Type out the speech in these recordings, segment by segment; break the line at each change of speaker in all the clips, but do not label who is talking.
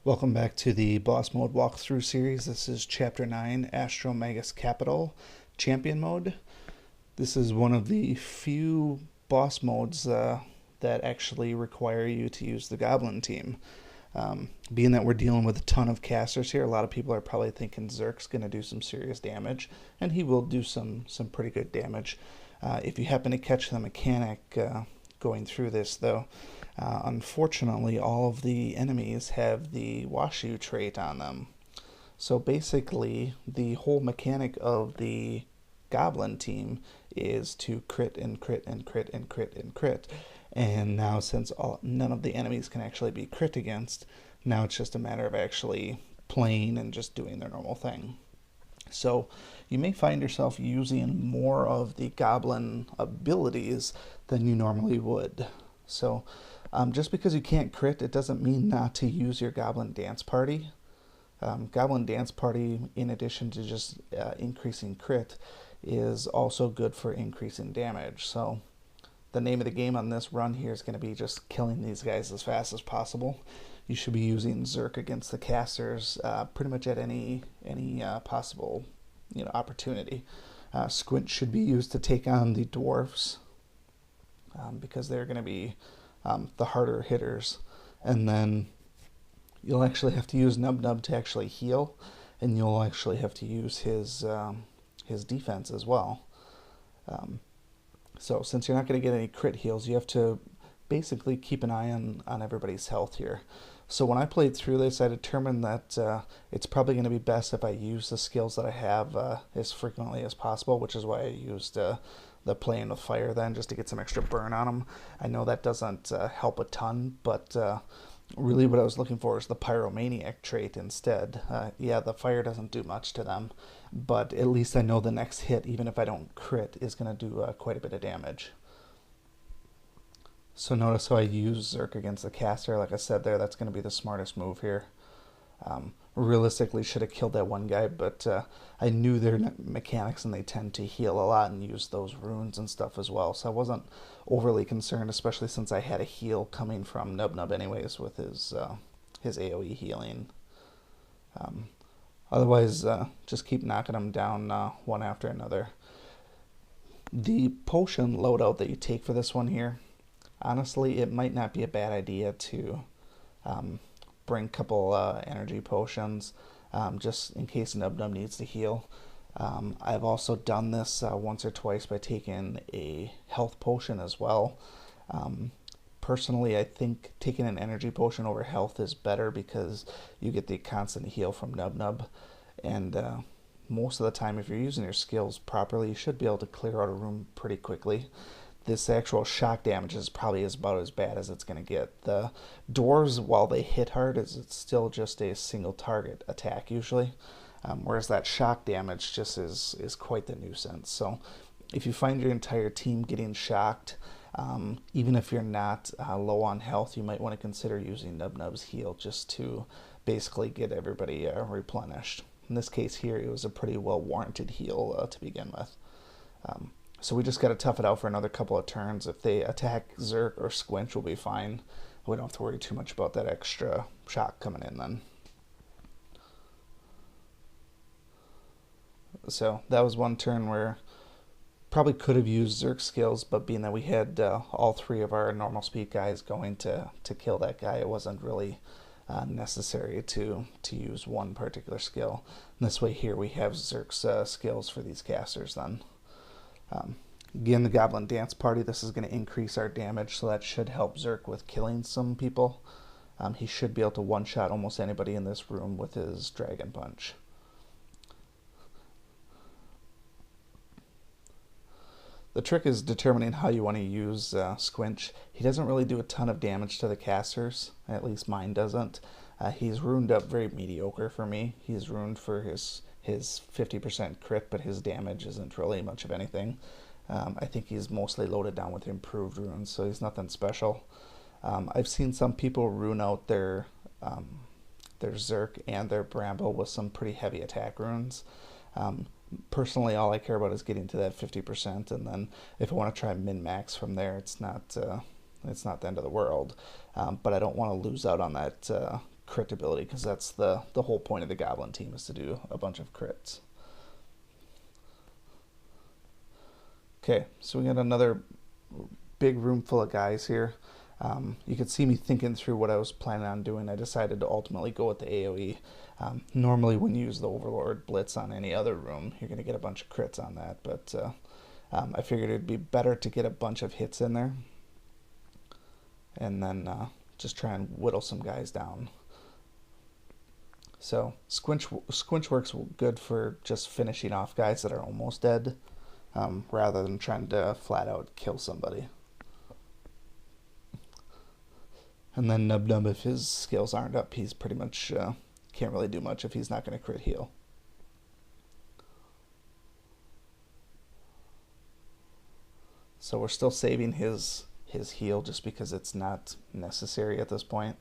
Welcome back to the boss mode walkthrough series. This is chapter 9, Astral Magus Capital Champion mode. This is one of the few boss modes that actually require you to use the Goblin team. Being that we're dealing with a ton of casters here, a lot of people are probably thinking Zerk's going to do some serious damage, and he will do some pretty good damage. If you happen to catch the mechanic going through this, though, unfortunately, all of the enemies have the Washu trait on them. So basically, the whole mechanic of the Goblin team is to crit and crit and crit and crit and crit. And now, since none of the enemies can actually be crit against, now it's just a matter of actually playing and just doing their normal thing. So you may find yourself using more of the Goblin abilities than you normally would. So just because you can't crit, it doesn't mean not to use your Goblin Dance Party. Goblin Dance Party, in addition to just increasing crit, is also good for increasing damage. So the name of the game on this run here is going to be just killing these guys as fast as possible. You should be using Zerk against the casters pretty much at any possible opportunity. Squint should be used to take on the dwarfs because they're going to be the harder hitters. And then you'll actually have to use Nub Nub to actually heal, and you'll actually have to use his defense as well. So since you're not going to get any crit heals, you have to basically keep an eye on everybody's health here. So when I played through this, I determined that it's probably going to be best if I use the skills that I have as frequently as possible, which is why I used the playing with fire then, just to get some extra burn on them. I know that doesn't help a ton, but really what I was looking for is the pyromaniac trait instead. Yeah, the fire doesn't do much to them, but at least I know the next hit, even if I don't crit, is going to do quite a bit of damage. So notice how I use Zerk against the caster. Like I said there, that's going to be the smartest move here. Realistically, should have killed that one guy, but I knew their mechanics and they tend to heal a lot and use those runes and stuff as well. So I wasn't overly concerned, especially since I had a heal coming from Nub Nub anyways with his AoE healing. Otherwise, just keep knocking them down one after another. The potion loadout that you take for this one here, honestly, it might not be a bad idea to bring a couple energy potions just in case Nub Nub needs to heal. I've also done this once or twice by taking a health potion as well. Personally, I think taking an energy potion over health is better because you get the constant heal from Nub Nub. And most of the time, if you're using your skills properly, you should be able to clear out a room pretty quickly. This actual shock damage is probably about as bad as it's going to get. The dwarves, while they hit hard, it's still just a single target attack usually, whereas that shock damage just is quite the nuisance. So if you find your entire team getting shocked, even if you're not low on health, you might want to consider using Nub Nub's heal just to basically get everybody replenished. In this case here, it was a pretty well warranted heal to begin with. So we just got to tough it out for another couple of turns. If they attack Zerk or Squinch, we'll be fine. We don't have to worry too much about that extra shock coming in then. So that was one turn where probably could have used Zerk skills, but being that we had all three of our normal speed guys going to kill that guy, it wasn't really necessary to use one particular skill. And this way here we have Zerk's skills for these casters then. Again, the Goblin Dance Party, this is going to increase our damage, so that should help Zerk with killing some people. He should be able to one-shot almost anybody in this room with his Dragon Punch. The trick is determining how you want to use Squinch. He doesn't really do a ton of damage to the casters, at least mine doesn't. He's runed up very mediocre for me. He's ruined for his 50% crit, but his damage isn't really much of anything. I think he's mostly loaded down with improved runes, so he's nothing special. I've seen some people rune out their Zerk and their Bramble with some pretty heavy attack runes. Personally, all I care about is getting to that 50%, and then if I want to try min-max from there, it's not the end of the world. But I don't want to lose out on that crit ability, because that's the whole point of the Goblin team, is to do a bunch of crits. Okay, so we got another big room full of guys here. You could see me thinking through what I was planning on doing. I decided to ultimately go with the AoE. Normally when you use the Overlord Blitz on any other room, you're going to get a bunch of crits on that, but I figured it'd be better to get a bunch of hits in there and then just try and whittle some guys down. So Squinch works good for just finishing off guys that are almost dead, rather than trying to flat out kill somebody. And then Nub Nub, if his skills aren't up, he's pretty much can't really do much if he's not going to crit heal. So we're still saving his heal just because it's not necessary at this point.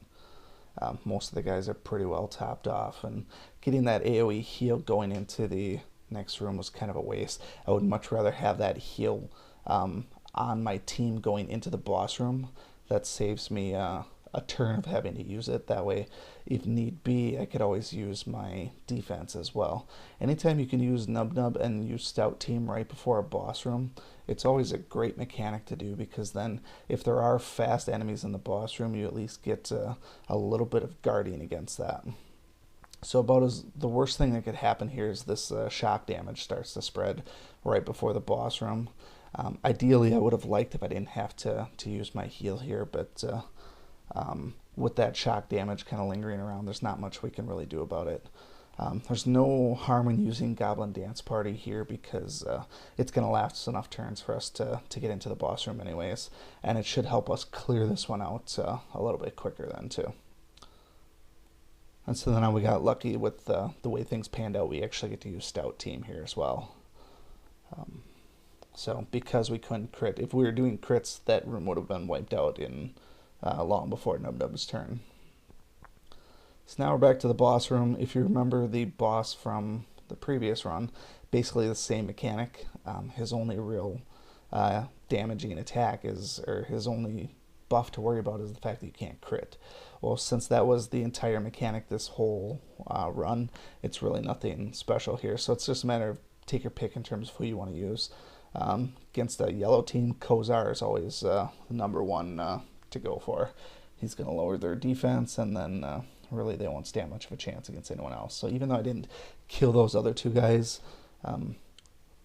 Most of the guys are pretty well topped off, and getting that AoE heal going into the next room was kind of a waste. I would much rather have that heal on my team going into the boss room. That saves me a turn of having to use it. That way, if need be, I could always use my defense as well. Anytime you can use Nub Nub and use Stout Team right before a boss room, it's always a great mechanic to do, because then if there are fast enemies in the boss room, you at least get a little bit of guarding against that. So the worst thing that could happen here is this shock damage starts to spread right before the boss room. Ideally, I would have liked if I didn't have to use my heal here, but with that shock damage kind of lingering around, there's not much we can really do about it. There's no harm in using Goblin Dance Party here, because it's going to last enough turns for us to get into the boss room anyways, and it should help us clear this one out a little bit quicker then too. And so then we got lucky with the way things panned out. We actually get to use Stout Team here as well. So because we couldn't crit, if we were doing crits, that room would have been wiped out in long before Nub Nub's turn. So now we're back to the boss room. If you remember the boss from the previous run, basically the same mechanic. His only real damaging attack or his only buff to worry about is the fact that you can't crit. Well, since that was the entire mechanic this whole run, it's really nothing special here. So it's just a matter of take your pick in terms of who you want to use. Against a yellow team, Kozar is always number one to go for. He's going to lower their defense, and then really they won't stand much of a chance against anyone else. So even though I didn't kill those other two guys,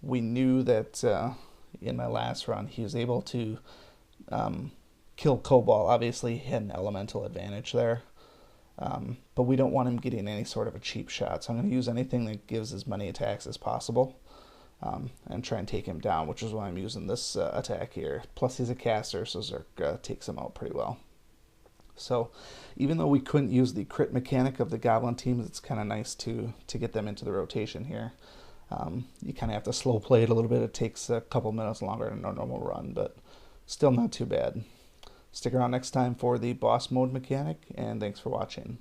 we knew that in my last run he was able to kill Cobalt. Obviously he had an elemental advantage there, but we don't want him getting any sort of a cheap shot. So I'm going to use anything that gives as many attacks as possible, and try and take him down, which is why I'm using this attack here. Plus he's a caster, so Zerk takes him out pretty well. So even though we couldn't use the crit mechanic of the Goblin teams, it's kind of nice to get them into the rotation here. You kind of have to slow play it a little bit. It takes a couple minutes longer than a normal run, but still not too bad. Stick around next time for the boss mode mechanic, and thanks for watching.